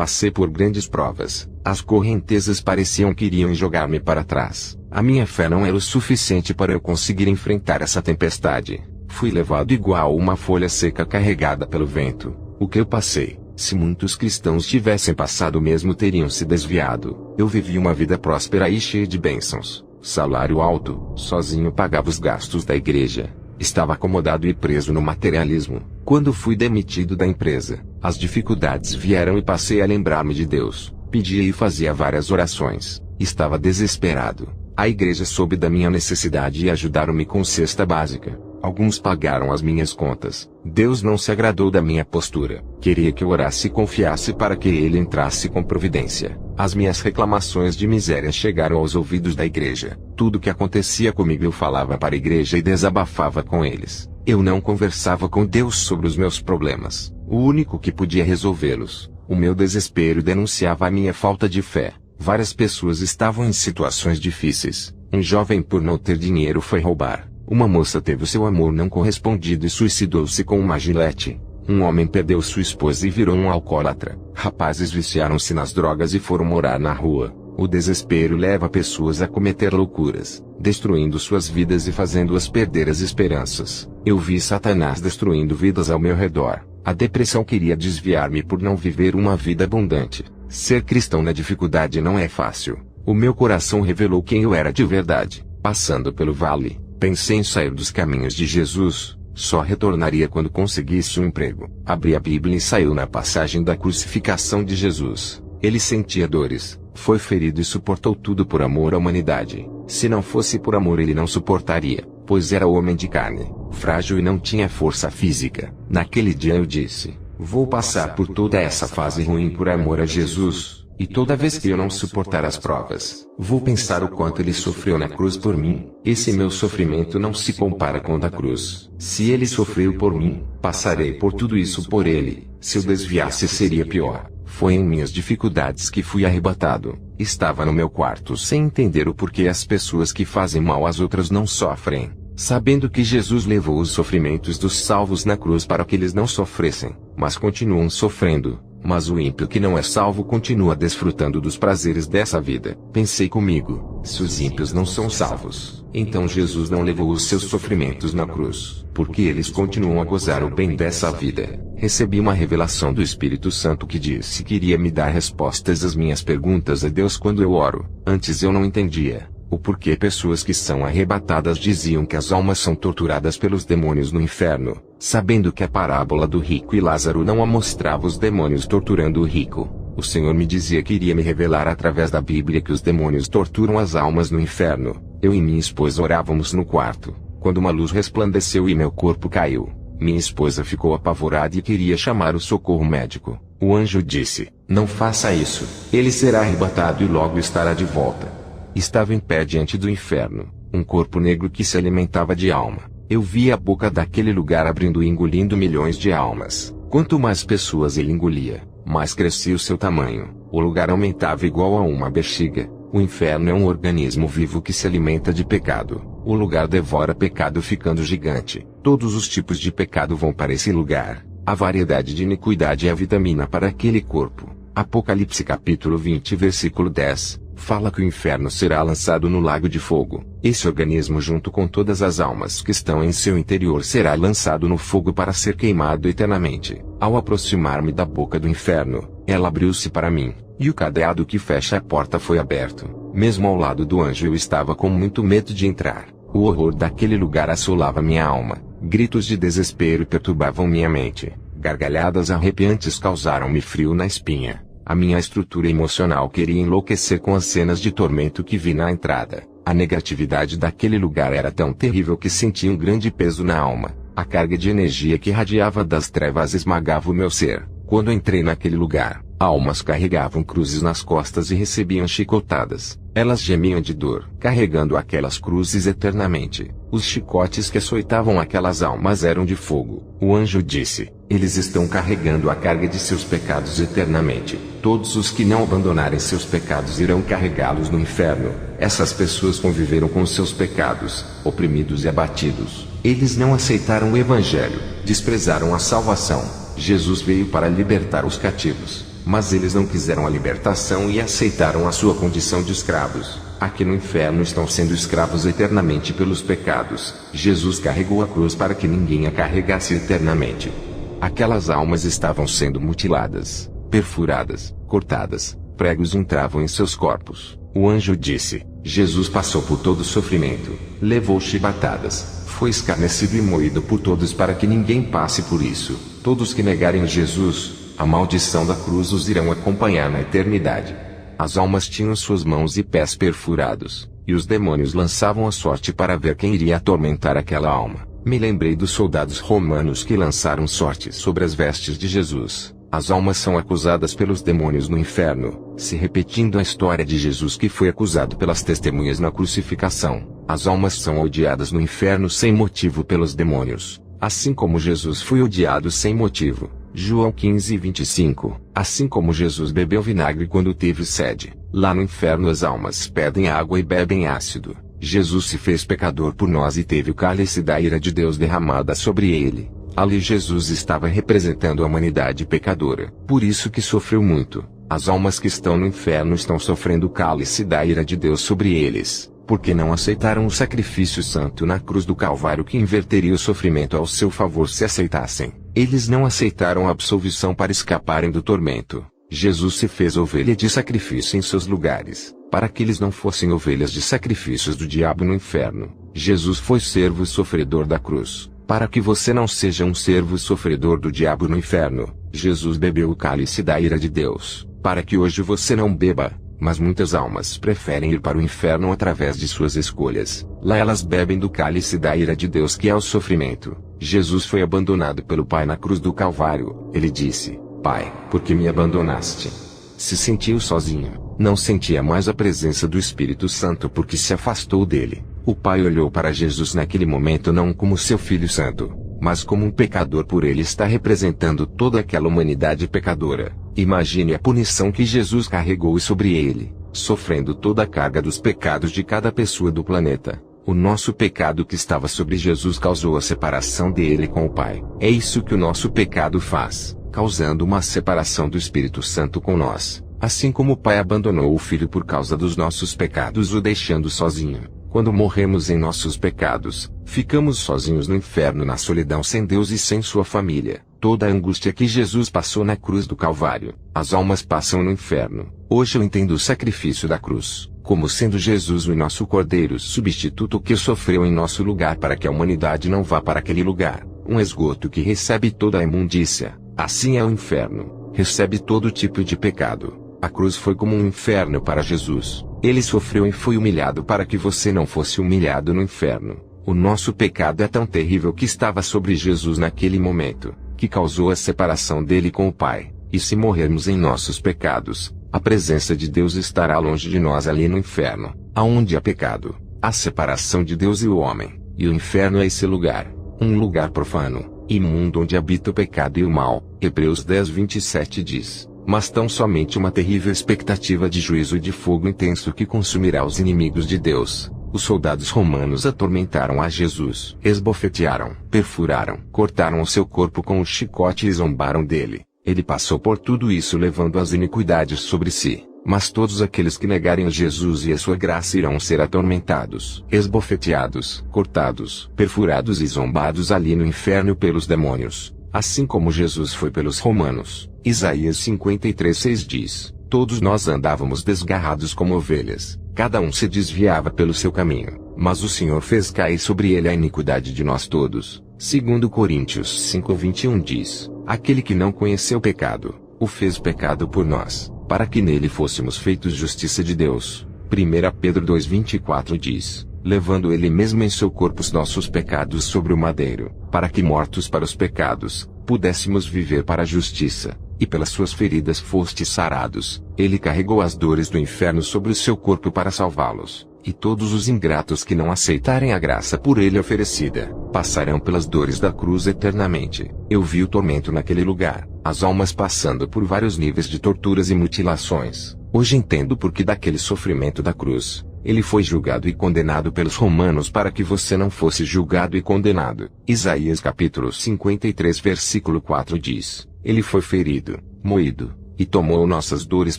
Passei por grandes provas. As correntezas pareciam que iriam jogar-me para trás. A minha fé não era o suficiente para eu conseguir enfrentar essa tempestade. Fui levado igual uma folha seca carregada pelo vento. O que eu passei, se muitos cristãos tivessem passado o mesmo teriam se desviado. Eu vivi uma vida próspera e cheia de bênçãos. Salário alto, sozinho pagava os gastos da igreja. Estava acomodado e preso no materialismo. Quando fui demitido da empresa, as dificuldades vieram e passei a lembrar-me de Deus. Pedia e fazia várias orações. Estava desesperado. A igreja soube da minha necessidade e ajudaram-me com cesta básica. Alguns pagaram as minhas contas. Deus não se agradou da minha postura. Queria que eu orasse e confiasse para que Ele entrasse com providência. As minhas reclamações de miséria chegaram aos ouvidos da igreja. Tudo que acontecia comigo eu falava para a igreja e desabafava com eles. Eu não conversava com Deus sobre os meus problemas. O único que podia resolvê-los. O meu desespero denunciava a minha falta de fé. Várias pessoas estavam em situações difíceis. Um jovem, por não ter dinheiro, foi roubar. Uma moça teve o seu amor não correspondido e suicidou-se com uma gilete. Um homem perdeu sua esposa e virou um alcoólatra. Rapazes viciaram-se nas drogas e foram morar na rua. O desespero leva pessoas a cometer loucuras, destruindo suas vidas e fazendo-as perder as esperanças. Eu vi Satanás destruindo vidas ao meu redor. A depressão queria desviar-me por não viver uma vida abundante. Ser cristão na dificuldade não é fácil. O meu coração revelou quem eu era de verdade. Passando pelo vale, pensei em sair dos caminhos de Jesus. Só retornaria quando conseguisse um emprego. Abri a Bíblia e saiu na passagem da crucificação de Jesus. Ele sentia dores, foi ferido e suportou tudo por amor à humanidade. Se não fosse por amor ele não suportaria, pois era homem de carne, frágil e não tinha força física. Naquele dia eu disse: vou passar por toda essa fase ruim por amor a Jesus. E toda vez que eu não suportar as provas, vou pensar o quanto ele sofreu na cruz por mim. Esse meu sofrimento não se compara com o da cruz. Se ele sofreu por mim, passarei por tudo isso por ele. Se eu desviasse seria pior. Foi em minhas dificuldades que fui arrebatado. Estava no meu quarto sem entender o porquê as pessoas que fazem mal às outras não sofrem, sabendo que Jesus levou os sofrimentos dos salvos na cruz para que eles não sofressem, mas continuam sofrendo. Mas o ímpio que não é salvo continua desfrutando dos prazeres dessa vida. Pensei comigo: se os ímpios não são salvos, então Jesus não levou os seus sofrimentos na cruz, porque eles continuam a gozar o bem dessa vida. Recebi uma revelação do Espírito Santo que disse que iria me dar respostas às minhas perguntas a Deus quando eu oro. Antes eu não entendia o porquê pessoas que são arrebatadas diziam que as almas são torturadas pelos demônios no inferno, sabendo que a parábola do rico e Lázaro não mostrava os demônios torturando o rico. O Senhor me dizia que iria me revelar através da Bíblia que os demônios torturam as almas no inferno. Eu e minha esposa orávamos no quarto, quando uma luz resplandeceu e meu corpo caiu. Minha esposa ficou apavorada e queria chamar o socorro médico. O anjo disse: não faça isso. Ele será arrebatado e logo estará de volta. Estava em pé diante do inferno, um corpo negro que se alimentava de alma. Eu vi a boca daquele lugar abrindo e engolindo milhões de almas. Quanto mais pessoas ele engolia, mais crescia o seu tamanho. O lugar aumentava igual a uma bexiga. O inferno é um organismo vivo que se alimenta de pecado. O lugar devora pecado ficando gigante. Todos os tipos de pecado vão para esse lugar. A variedade de iniquidade é a vitamina para aquele corpo. Apocalipse capítulo 20 versículo 10. Fala que o inferno será lançado no lago de fogo. Esse organismo junto com todas as almas que estão em seu interior será lançado no fogo para ser queimado eternamente. Ao aproximar-me da boca do inferno, ela abriu-se para mim, e o cadeado que fecha a porta foi aberto. Mesmo ao lado do anjo eu estava com muito medo de entrar. O horror daquele lugar assolava minha alma. Gritos de desespero perturbavam minha mente. Gargalhadas arrepiantes causaram-me frio na espinha. A minha estrutura emocional queria enlouquecer com as cenas de tormento que vi na entrada. A negatividade daquele lugar era tão terrível que senti um grande peso na alma. A carga de energia que radiava das trevas esmagava o meu ser. Quando entrei naquele lugar, almas carregavam cruzes nas costas e recebiam chicotadas. Elas gemiam de dor, carregando aquelas cruzes eternamente. Os chicotes que açoitavam aquelas almas eram de fogo. O anjo disse: eles estão carregando a carga de seus pecados eternamente. Todos os que não abandonarem seus pecados irão carregá-los no inferno. Essas pessoas conviveram com seus pecados, oprimidos e abatidos. Eles não aceitaram o evangelho, desprezaram a salvação. Jesus veio para libertar os cativos. Mas eles não quiseram a libertação e aceitaram a sua condição de escravos. Aqui no inferno estão sendo escravos eternamente pelos pecados. Jesus carregou a cruz para que ninguém a carregasse eternamente. Aquelas almas estavam sendo mutiladas, perfuradas, cortadas, pregos entravam em seus corpos. O anjo disse: Jesus passou por todo o sofrimento, levou chibatadas, foi escarnecido e moído por todos para que ninguém passe por isso. Todos que negarem Jesus, a maldição da cruz os irão acompanhar na eternidade. As almas tinham suas mãos e pés perfurados, e os demônios lançavam a sorte para ver quem iria atormentar aquela alma. Me lembrei dos soldados romanos que lançaram sorte sobre as vestes de Jesus. As almas são acusadas pelos demônios no inferno, se repetindo a história de Jesus que foi acusado pelas testemunhas na crucificação. As almas são odiadas no inferno sem motivo pelos demônios, assim como Jesus foi odiado sem motivo. João 15:25. Assim como Jesus bebeu vinagre quando teve sede, lá no inferno as almas pedem água e bebem ácido. Jesus se fez pecador por nós e teve o cálice da ira de Deus derramada sobre ele. Ali Jesus estava representando a humanidade pecadora, por isso que sofreu muito. As almas que estão no inferno estão sofrendo o cálice da ira de Deus sobre eles, porque não aceitaram o sacrifício santo na cruz do Calvário que inverteria o sofrimento ao seu favor se aceitassem. Eles não aceitaram a absolvição para escaparem do tormento. Jesus se fez ovelha de sacrifício em seus lugares, para que eles não fossem ovelhas de sacrifícios do diabo no inferno. Jesus foi servo sofredor da cruz, para que você não seja um servo sofredor do diabo no inferno. Jesus bebeu o cálice da ira de Deus, para que hoje você não beba. Mas muitas almas preferem ir para o inferno através de suas escolhas. Lá elas bebem do cálice da ira de Deus que é o sofrimento. Jesus foi abandonado pelo Pai na cruz do Calvário. Ele disse: Pai, por que me abandonaste? Se sentiu sozinho. Não sentia mais a presença do Espírito Santo porque se afastou dele. O Pai olhou para Jesus naquele momento não como seu Filho Santo, mas como um pecador por ele estar representando toda aquela humanidade pecadora. Imagine a punição que Jesus carregou sobre ele, sofrendo toda a carga dos pecados de cada pessoa do planeta. O nosso pecado que estava sobre Jesus causou a separação dele com o Pai. É isso que o nosso pecado faz, causando uma separação do Espírito Santo com nós. Assim como o Pai abandonou o Filho por causa dos nossos pecados o deixando sozinho. Quando morremos em nossos pecados, ficamos sozinhos no inferno na solidão sem Deus e sem sua família. Toda a angústia que Jesus passou na cruz do Calvário, as almas passam no inferno. Hoje eu entendo o sacrifício da cruz, como sendo Jesus o nosso Cordeiro substituto que sofreu em nosso lugar para que a humanidade não vá para aquele lugar. Um esgoto que recebe toda a imundícia, assim é o inferno, recebe todo tipo de pecado. A cruz foi como um inferno para Jesus. Ele sofreu e foi humilhado para que você não fosse humilhado no inferno. O nosso pecado é tão terrível que estava sobre Jesus naquele momento, que causou a separação dele com o Pai. E se morrermos em nossos pecados, a presença de Deus estará longe de nós ali no inferno. Aonde há pecado, há separação de Deus e o homem. E o inferno é esse lugar, um lugar profano, imundo onde habita o pecado e o mal. Hebreus 10:27 diz: mas tão somente uma terrível expectativa de juízo e de fogo intenso que consumirá os inimigos de Deus. Os soldados romanos atormentaram a Jesus, esbofetearam, perfuraram, cortaram o seu corpo com um chicote e zombaram dele. Ele passou por tudo isso levando as iniquidades sobre si. Mas todos aqueles que negarem a Jesus e a sua graça irão ser atormentados, esbofeteados, cortados, perfurados e zombados ali no inferno pelos demônios. Assim como Jesus foi pelos romanos. Isaías 53:6 diz: todos nós andávamos desgarrados como ovelhas, cada um se desviava pelo seu caminho, mas o Senhor fez cair sobre ele a iniquidade de nós todos. 2 Coríntios 5:21 diz: aquele que não conheceu o pecado, o fez pecado por nós, para que nele fôssemos feitos justiça de Deus. 1 Pedro 2:24 diz: levando ele mesmo em seu corpo os nossos pecados sobre o madeiro, para que mortos para os pecados, pudéssemos viver para a justiça, e pelas suas feridas fostes sarados. Ele carregou as dores do inferno sobre o seu corpo para salvá-los, e todos os ingratos que não aceitarem a graça por ele oferecida, passarão pelas dores da cruz eternamente. Eu vi o tormento naquele lugar, as almas passando por vários níveis de torturas e mutilações. Hoje entendo por que daquele sofrimento da cruz. Ele foi julgado e condenado pelos romanos para que você não fosse julgado e condenado. Isaías capítulo 53 versículo 4 diz: ele foi ferido, moído, e tomou nossas dores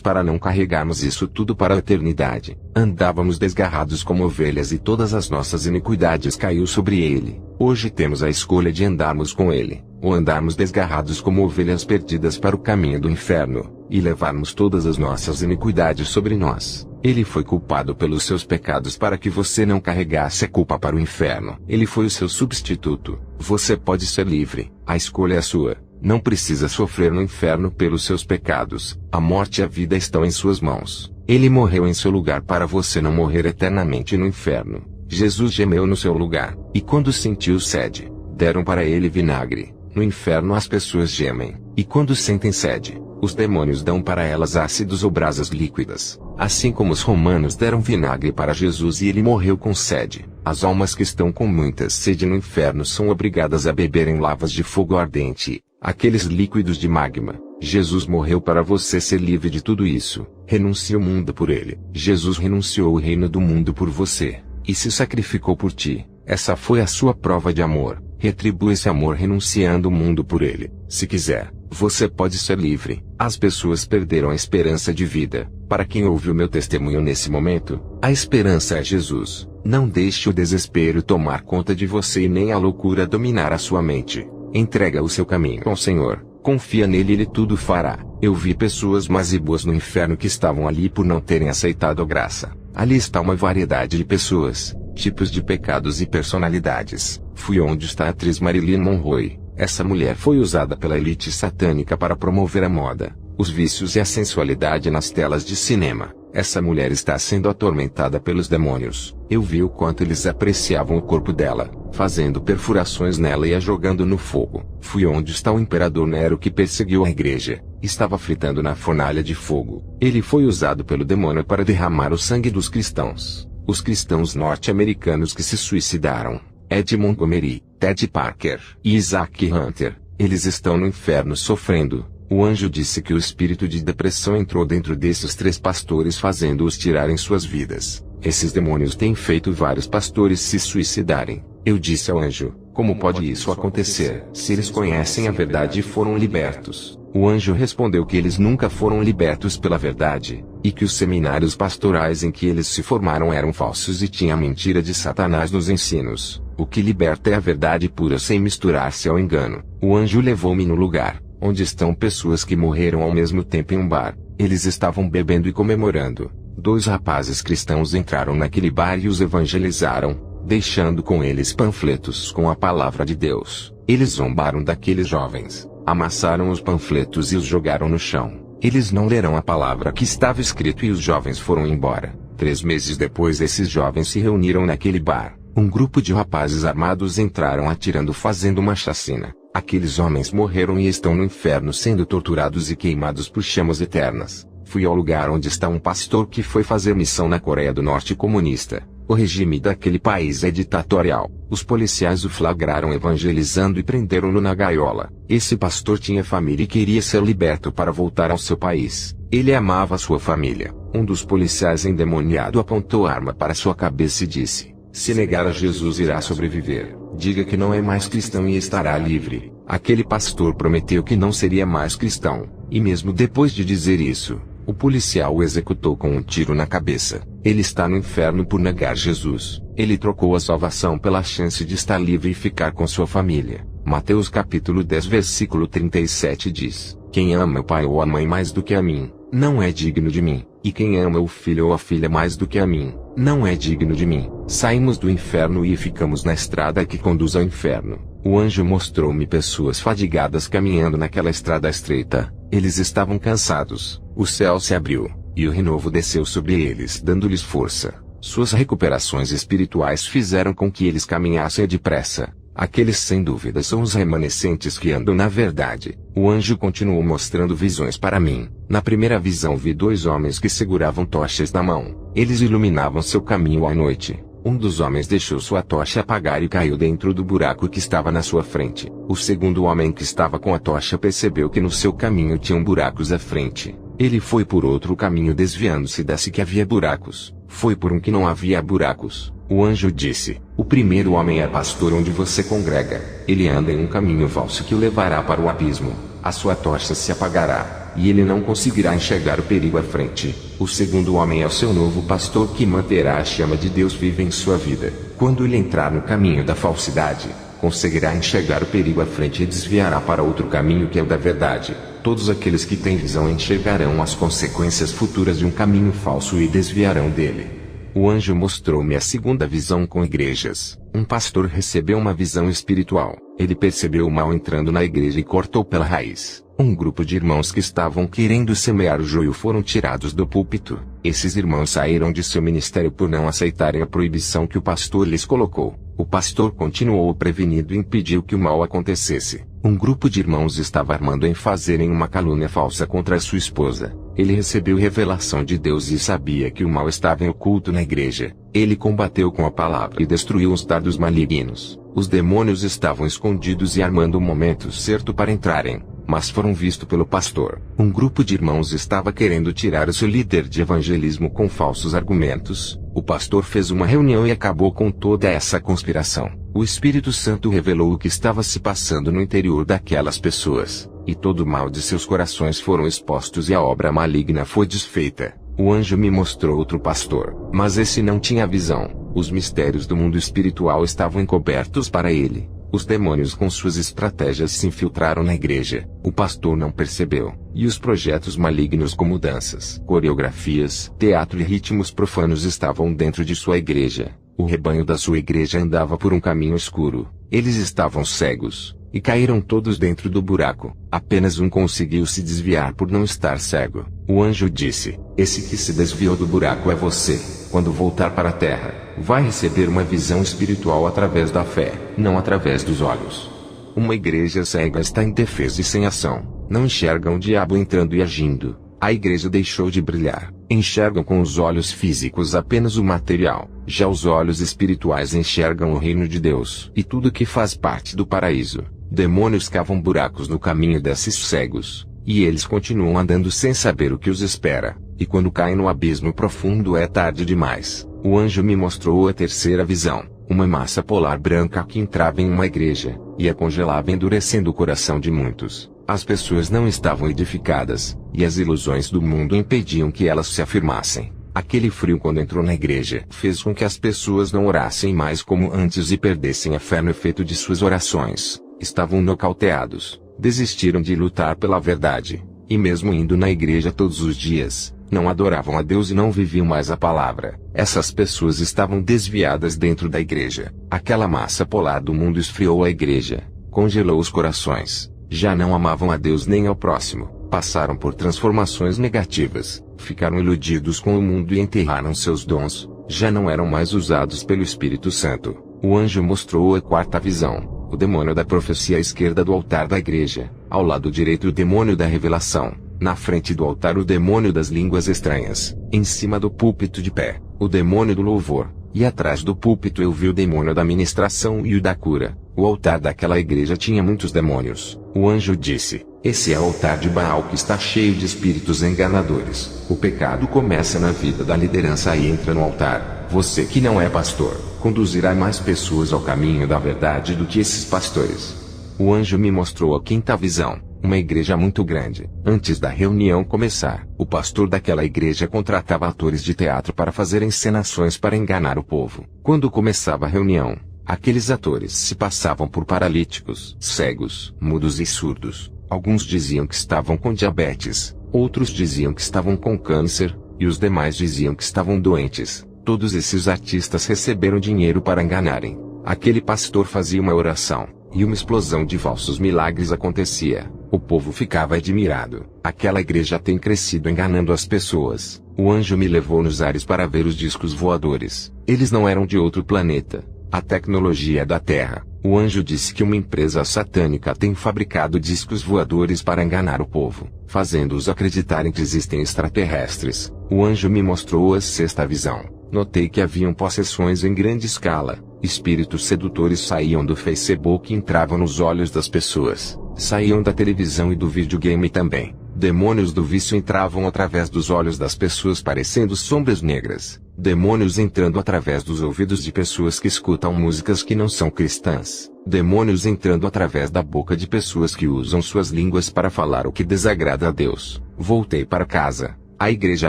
para não carregarmos isso tudo para a eternidade. Andávamos desgarrados como ovelhas e todas as nossas iniquidades caiu sobre ele. Hoje temos a escolha de andarmos com ele, ou andarmos desgarrados como ovelhas perdidas para o caminho do inferno, e levarmos todas as nossas iniquidades sobre nós. Ele foi culpado pelos seus pecados para que você não carregasse a culpa para o inferno. Ele foi o seu substituto. Você pode ser livre. A escolha é sua. Não precisa sofrer no inferno pelos seus pecados. A morte e a vida estão em suas mãos. Ele morreu em seu lugar para você não morrer eternamente no inferno. Jesus gemeu no seu lugar. E quando sentiu sede, deram para ele vinagre. No inferno as pessoas gemem. E quando sentem sede, os demônios dão para elas ácidos ou brasas líquidas. Assim como os romanos deram vinagre para Jesus e ele morreu com sede, as almas que estão com muita sede no inferno são obrigadas a beber em lavas de fogo ardente, aqueles líquidos de magma. Jesus morreu para você ser livre de tudo isso. Renuncie o mundo por ele. Jesus renunciou o reino do mundo por você, e se sacrificou por ti. Essa foi a sua prova de amor. Retribua esse amor renunciando o mundo por ele. Se quiser, você pode ser livre. As pessoas perderam a esperança de vida. Para quem ouve o meu testemunho nesse momento, a esperança é Jesus. Não deixe o desespero tomar conta de você e nem a loucura dominar a sua mente. Entrega o seu caminho ao Senhor. Confia nele e ele tudo fará. Eu vi pessoas más e boas no inferno que estavam ali por não terem aceitado a graça. Ali está uma variedade de pessoas, tipos de pecados e personalidades. Fui onde está a atriz Marilyn Monroe. Essa mulher foi usada pela elite satânica para promover a moda, os vícios e a sensualidade nas telas de cinema. Essa mulher está sendo atormentada pelos demônios. Eu vi o quanto eles apreciavam o corpo dela, fazendo perfurações nela e a jogando no fogo. Fui onde está o imperador Nero que perseguiu a igreja. Estava fritando na fornalha de fogo. Ele foi usado pelo demônio para derramar o sangue dos cristãos. Os cristãos norte-americanos que se suicidaram, Ed Montgomery, Ted Parker e Isaac Hunter, eles estão no inferno sofrendo. O anjo disse que o espírito de depressão entrou dentro desses 3 pastores fazendo-os tirarem suas vidas. Esses demônios têm feito vários pastores se suicidarem. Eu disse ao anjo, como pode isso acontecer, se eles conhecem a verdade e foram libertos? O anjo respondeu que eles nunca foram libertos pela verdade, e que os seminários pastorais em que eles se formaram eram falsos e tinha a mentira de Satanás nos ensinos. O que liberta é a verdade pura sem misturar-se ao engano. O anjo levou-me no lugar onde estão pessoas que morreram ao mesmo tempo em um bar. Eles estavam bebendo e comemorando. 2 rapazes cristãos entraram naquele bar e os evangelizaram, deixando com eles panfletos com a palavra de Deus. Eles zombaram daqueles jovens, amassaram os panfletos e os jogaram no chão. Eles não leram a palavra que estava escrito e os jovens foram embora. 3 meses depois esses jovens se reuniram naquele bar. Um grupo de rapazes armados entraram atirando fazendo uma chacina. Aqueles homens morreram e estão no inferno sendo torturados e queimados por chamas eternas. Fui ao lugar onde está um pastor que foi fazer missão na Coreia do Norte comunista. O regime daquele país é ditatorial. Os policiais o flagraram evangelizando e prenderam-no na gaiola. Esse pastor tinha família e queria ser liberto para voltar ao seu país. Ele amava sua família. Um dos policiais endemoniado apontou a arma para sua cabeça e disse: se negar a Jesus irá sobreviver. Diga que não é mais cristão e estará livre. Aquele pastor prometeu que não seria mais cristão, e mesmo depois de dizer isso, o policial o executou com um tiro na cabeça. Ele está no inferno por negar Jesus. Ele trocou a salvação pela chance de estar livre e ficar com sua família. Mateus capítulo 10 versículo 37 diz: quem ama o pai ou a mãe mais do que a mim, não é digno de mim. E quem ama o filho ou a filha mais do que a mim, não é digno de mim. Saímos do inferno e ficamos na estrada que conduz ao inferno. O anjo mostrou-me pessoas fadigadas caminhando naquela estrada estreita. Eles estavam cansados. O céu se abriu, e o renovo desceu sobre eles dando-lhes força. Suas recuperações espirituais fizeram com que eles caminhassem depressa. Aqueles sem dúvida são os remanescentes que andam na verdade. O anjo continuou mostrando visões para mim. Na primeira visão vi 2 homens que seguravam tochas na mão. Eles iluminavam seu caminho à noite. Um dos homens deixou sua tocha apagar e caiu dentro do buraco que estava na sua frente. O segundo homem que estava com a tocha percebeu que no seu caminho tinham buracos à frente. Ele foi por outro caminho desviando-se desse que havia buracos. Foi por um que não havia buracos. O anjo disse: o primeiro homem é pastor onde você congrega. Ele anda em um caminho falso que o levará para o abismo. A sua tocha se apagará. e ele não conseguirá enxergar o perigo à frente. O segundo homem é o seu novo pastor que manterá a chama de Deus viva em sua vida. Quando ele entrar no caminho da falsidade, conseguirá enxergar o perigo à frente e desviará para outro caminho que é o da verdade. Todos aqueles que têm visão enxergarão as consequências futuras de um caminho falso e desviarão dele. O anjo mostrou-me a segunda visão com igrejas. Um pastor recebeu uma visão espiritual. Ele percebeu o mal entrando na igreja e cortou pela raiz. Um grupo de irmãos que estavam querendo semear o joio foram tirados do púlpito. Esses irmãos saíram de seu ministério por não aceitarem a proibição que o pastor lhes colocou. O pastor continuou prevenido e impediu que o mal acontecesse. Um grupo de irmãos estava armando em fazerem uma calúnia falsa contra sua esposa. Ele recebeu revelação de Deus e sabia que o mal estava em oculto na igreja. Ele combateu com a palavra e destruiu os dardos malignos. Os demônios estavam escondidos e armando o momento certo para entrarem, mas foram vistos pelo pastor. Um grupo de irmãos estava querendo tirar o seu líder de evangelismo com falsos argumentos. O pastor fez uma reunião e acabou com toda essa conspiração. O Espírito Santo revelou o que estava se passando no interior daquelas pessoas, e todo o mal de seus corações foram expostos e a obra maligna foi desfeita. O anjo me mostrou outro pastor, mas esse não tinha visão. Os mistérios do mundo espiritual estavam encobertos para ele. Os demônios com suas estratégias se infiltraram na igreja. O pastor não percebeu. E os projetos malignos como danças, coreografias, teatro e ritmos profanos estavam dentro de sua igreja. O rebanho da sua igreja andava por um caminho escuro. Eles estavam cegos, e caíram todos dentro do buraco. Apenas um conseguiu se desviar por não estar cego. O anjo disse: "Esse que se desviou do buraco é você. Quando voltar para a terra, vai receber uma visão espiritual através da fé, não através dos olhos." Uma igreja cega está indefesa e sem ação. Não enxergam o diabo entrando e agindo. A igreja deixou de brilhar. Enxergam com os olhos físicos apenas o material. Já os olhos espirituais enxergam o reino de Deus e tudo que faz parte do paraíso. Demônios cavam buracos no caminho desses cegos, e eles continuam andando sem saber o que os espera. E quando caem no abismo profundo é tarde demais. O anjo me mostrou a terceira visão. Uma massa polar branca que entrava em uma igreja, e a congelava endurecendo o coração de muitos. As pessoas não estavam edificadas, e as ilusões do mundo impediam que elas se afirmassem. Aquele frio quando entrou na igreja fez com que as pessoas não orassem mais como antes e perdessem a fé no efeito de suas orações. Estavam nocauteados, desistiram de lutar pela verdade, e mesmo indo na igreja todos os dias, não adoravam a Deus e não viviam mais a palavra. Essas pessoas estavam desviadas dentro da igreja. Aquela massa polar do mundo esfriou a igreja, congelou os corações. Já não amavam a Deus nem ao próximo, passaram por transformações negativas, ficaram iludidos com o mundo e enterraram seus dons, já não eram mais usados pelo Espírito Santo. O anjo mostrou a quarta visão, o demônio da profecia à esquerda do altar da igreja, ao lado direito o demônio da revelação, na frente do altar o demônio das línguas estranhas, em cima do púlpito de pé, o demônio do louvor, e atrás do púlpito eu vi o demônio da ministração e o da cura. O altar daquela igreja tinha muitos demônios. O anjo disse: "Esse é o altar de Baal que está cheio de espíritos enganadores." O pecado começa na vida da liderança e entra no altar. Você que não é pastor, conduzirá mais pessoas ao caminho da verdade do que esses pastores. O anjo me mostrou a quinta visão. Uma igreja muito grande. Antes da reunião começar, o pastor daquela igreja contratava atores de teatro para fazer encenações para enganar o povo. Quando começava a reunião, aqueles atores se passavam por paralíticos, cegos, mudos e surdos. Alguns diziam que estavam com diabetes, outros diziam que estavam com câncer, e os demais diziam que estavam doentes. Todos esses artistas receberam dinheiro para enganarem. Aquele pastor fazia uma oração, e uma explosão de falsos milagres acontecia. O povo ficava admirado. Aquela igreja tem crescido enganando as pessoas. O anjo me levou nos ares para ver os discos voadores. Eles não eram de outro planeta. A tecnologia é da Terra. O anjo disse que uma empresa satânica tem fabricado discos voadores para enganar o povo, fazendo-os acreditarem que existem extraterrestres. O anjo me mostrou a sexta visão. Notei que haviam possessões em grande escala. Espíritos sedutores saíam do Facebook e entravam nos olhos das pessoas. Saíam da televisão e do videogame também. Demônios do vício entravam através dos olhos das pessoas parecendo sombras negras. Demônios entrando através dos ouvidos de pessoas que escutam músicas que não são cristãs. Demônios entrando através da boca de pessoas que usam suas línguas para falar o que desagrada a Deus. Voltei para casa. A igreja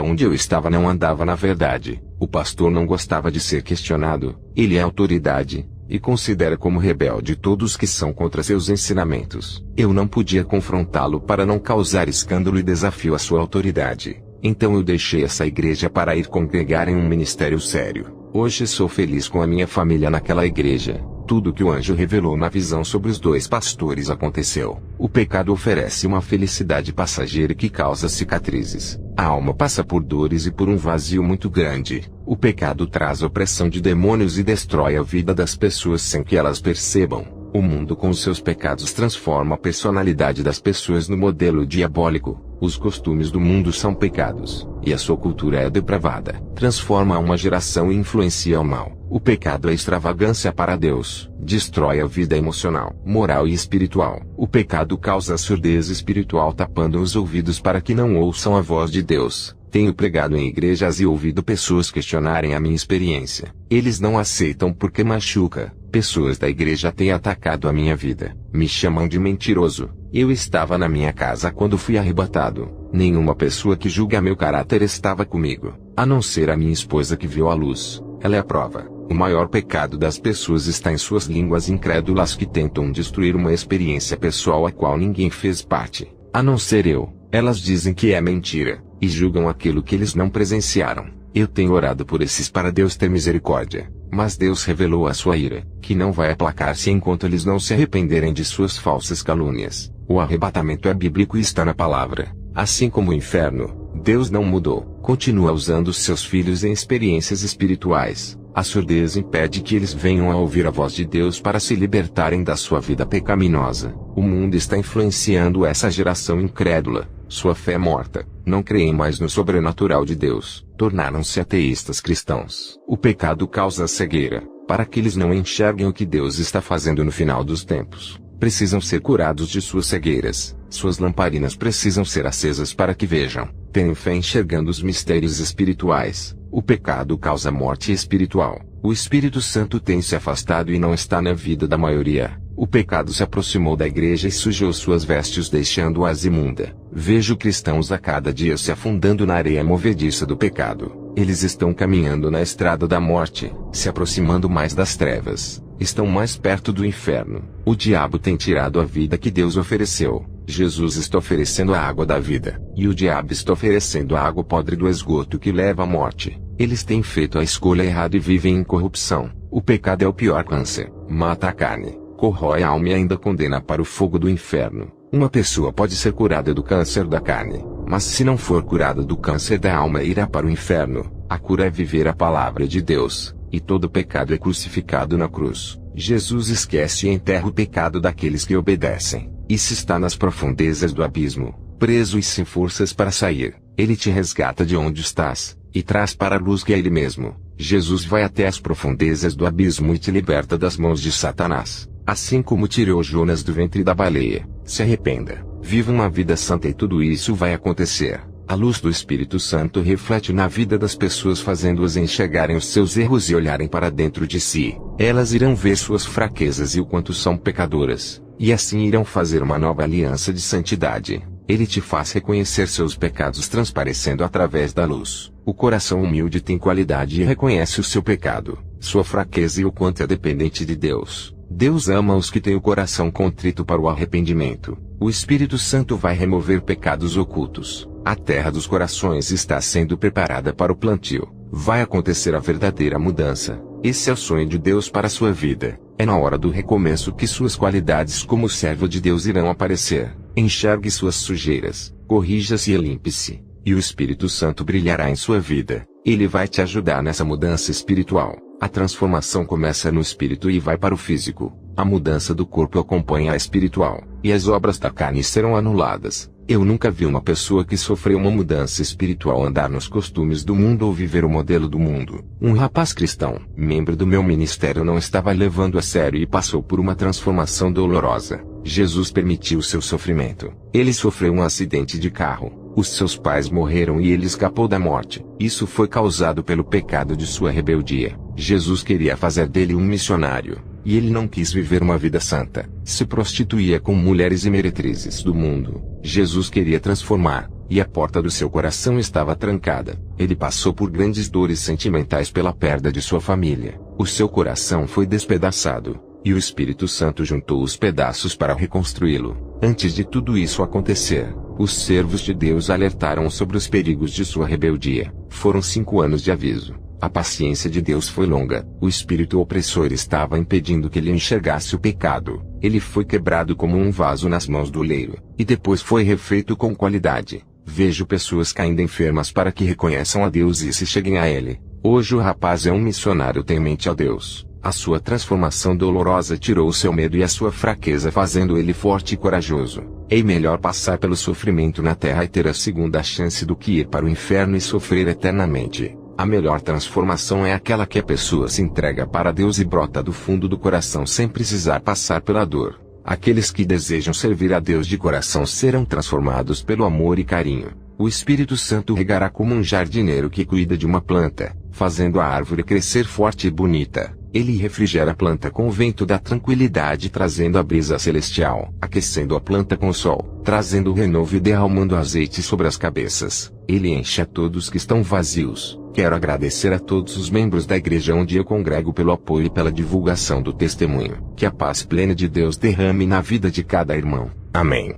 onde eu estava não andava na verdade. O pastor não gostava de ser questionado. Ele é autoridade e considera como rebelde todos que são contra seus ensinamentos. Eu não podia confrontá-lo para não causar escândalo e desafio à sua autoridade. Então eu deixei essa igreja para ir congregar em um ministério sério. Hoje sou feliz com a minha família naquela igreja. Tudo que o anjo revelou na visão sobre os 2 pastores aconteceu. O pecado oferece uma felicidade passageira que causa cicatrizes. A alma passa por dores e por um vazio muito grande. O pecado traz opressão de demônios e destrói a vida das pessoas sem que elas percebam. O mundo com os seus pecados transforma a personalidade das pessoas no modelo diabólico. Os costumes do mundo são pecados, e a sua cultura é depravada. Transforma uma geração e influencia o mal. O pecado é extravagância para Deus. Destrói a vida emocional, moral e espiritual. O pecado causa surdez espiritual tapando os ouvidos para que não ouçam a voz de Deus. Tenho pregado em igrejas e ouvido pessoas questionarem a minha experiência. Eles não aceitam porque machuca. Pessoas da igreja têm atacado a minha vida. Me chamam de mentiroso. Eu estava na minha casa quando fui arrebatado. Nenhuma pessoa que julga meu caráter estava comigo, a não ser a minha esposa que viu a luz. Ela é a prova. O maior pecado das pessoas está em suas línguas incrédulas que tentam destruir uma experiência pessoal a qual ninguém fez parte, a não ser eu. Elas dizem que é mentira, e julgam aquilo que eles não presenciaram. Eu tenho orado por esses para Deus ter misericórdia, mas Deus revelou a sua ira, que não vai aplacar-se enquanto eles não se arrependerem de suas falsas calúnias. O arrebatamento é bíblico e está na palavra. Assim como o inferno, Deus não mudou, continua usando seus filhos em experiências espirituais. A surdez impede que eles venham a ouvir a voz de Deus para se libertarem da sua vida pecaminosa. O mundo está influenciando essa geração incrédula. Sua fé é morta. Não creem mais no sobrenatural de Deus. Tornaram-se ateístas cristãos. O pecado causa cegueira, para que eles não enxerguem o que Deus está fazendo no final dos tempos. Precisam ser curados de suas cegueiras. Suas lamparinas precisam ser acesas para que vejam. Tenham fé enxergando os mistérios espirituais. O pecado causa morte espiritual. O Espírito Santo tem se afastado e não está na vida da maioria. O pecado se aproximou da igreja e sujou suas vestes deixando-as imunda. Vejo cristãos a cada dia se afundando na areia movediça do pecado. Eles estão caminhando na estrada da morte, se aproximando mais das trevas. Estão mais perto do inferno. O diabo tem tirado a vida que Deus ofereceu. Jesus está oferecendo a água da vida, e o diabo está oferecendo a água podre do esgoto que leva à morte. Eles têm feito a escolha errada e vivem em corrupção. O pecado é o pior câncer. Mata a carne, corrói a alma e ainda condena para o fogo do inferno. Uma pessoa pode ser curada do câncer da carne, mas se não for curada do câncer da alma irá para o inferno. A cura é viver a palavra de Deus, e todo pecado é crucificado na cruz. Jesus esquece e enterra o pecado daqueles que obedecem. E se está nas profundezas do abismo, preso e sem forças para sair, ele te resgata de onde estás, e traz para a luz que é ele mesmo. Jesus vai até as profundezas do abismo e te liberta das mãos de Satanás. Assim como tirou Jonas do ventre da baleia. Se arrependa, viva uma vida santa e tudo isso vai acontecer. A luz do Espírito Santo reflete na vida das pessoas fazendo-as enxergarem os seus erros e olharem para dentro de si. Elas irão ver suas fraquezas e o quanto são pecadoras, e assim irão fazer uma nova aliança de santidade. Ele te faz reconhecer seus pecados transparecendo através da luz. O coração humilde tem qualidade e reconhece o seu pecado, sua fraqueza e o quanto é dependente de Deus. Deus ama os que têm o coração contrito para o arrependimento. O Espírito Santo vai remover pecados ocultos. A terra dos corações está sendo preparada para o plantio. Vai acontecer a verdadeira mudança. Esse é o sonho de Deus para a sua vida. É na hora do recomeço que suas qualidades como servo de Deus irão aparecer. Enxergue suas sujeiras, corrija-se e limpe-se, e o Espírito Santo brilhará em sua vida. Ele vai te ajudar nessa mudança espiritual. A transformação começa no espírito e vai para o físico. A mudança do corpo acompanha a espiritual, e as obras da carne serão anuladas. Eu nunca vi uma pessoa que sofreu uma mudança espiritual andar nos costumes do mundo ou viver o modelo do mundo. Um rapaz cristão, membro do meu ministério, não estava levando a sério e passou por uma transformação dolorosa. Jesus permitiu seu sofrimento. Ele sofreu um acidente de carro. Os seus pais morreram e ele escapou da morte. Isso foi causado pelo pecado de sua rebeldia. Jesus queria fazer dele um missionário. E ele não quis viver uma vida santa. Se prostituía com mulheres e meretrizes do mundo. Jesus queria transformar, e a porta do seu coração estava trancada. Ele passou por grandes dores sentimentais pela perda de sua família. O seu coração foi despedaçado, e o Espírito Santo juntou os pedaços para reconstruí-lo. Antes de tudo isso acontecer, os servos de Deus alertaram sobre os perigos de sua rebeldia. Foram 5 anos de aviso. A paciência de Deus foi longa. O espírito opressor estava impedindo que ele enxergasse o pecado. Ele foi quebrado como um vaso nas mãos do oleiro, e depois foi refeito com qualidade. Vejo pessoas caindo enfermas para que reconheçam a Deus e se cheguem a Ele. Hoje o rapaz é um missionário temente a Deus. A sua transformação dolorosa tirou o seu medo e a sua fraqueza, fazendo ele forte e corajoso. É melhor passar pelo sofrimento na terra e ter a segunda chance do que ir para o inferno e sofrer eternamente. A melhor transformação é aquela que a pessoa se entrega para Deus e brota do fundo do coração sem precisar passar pela dor. Aqueles que desejam servir a Deus de coração serão transformados pelo amor e carinho. O Espírito Santo regará como um jardineiro que cuida de uma planta, fazendo a árvore crescer forte e bonita. Ele refrigera a planta com o vento da tranquilidade, trazendo a brisa celestial, aquecendo a planta com o sol, trazendo o renovo e derramando azeite sobre as cabeças. Ele enche a todos que estão vazios. Quero agradecer a todos os membros da igreja onde eu congrego pelo apoio e pela divulgação do testemunho. Que a paz plena de Deus derrame na vida de cada irmão. Amém.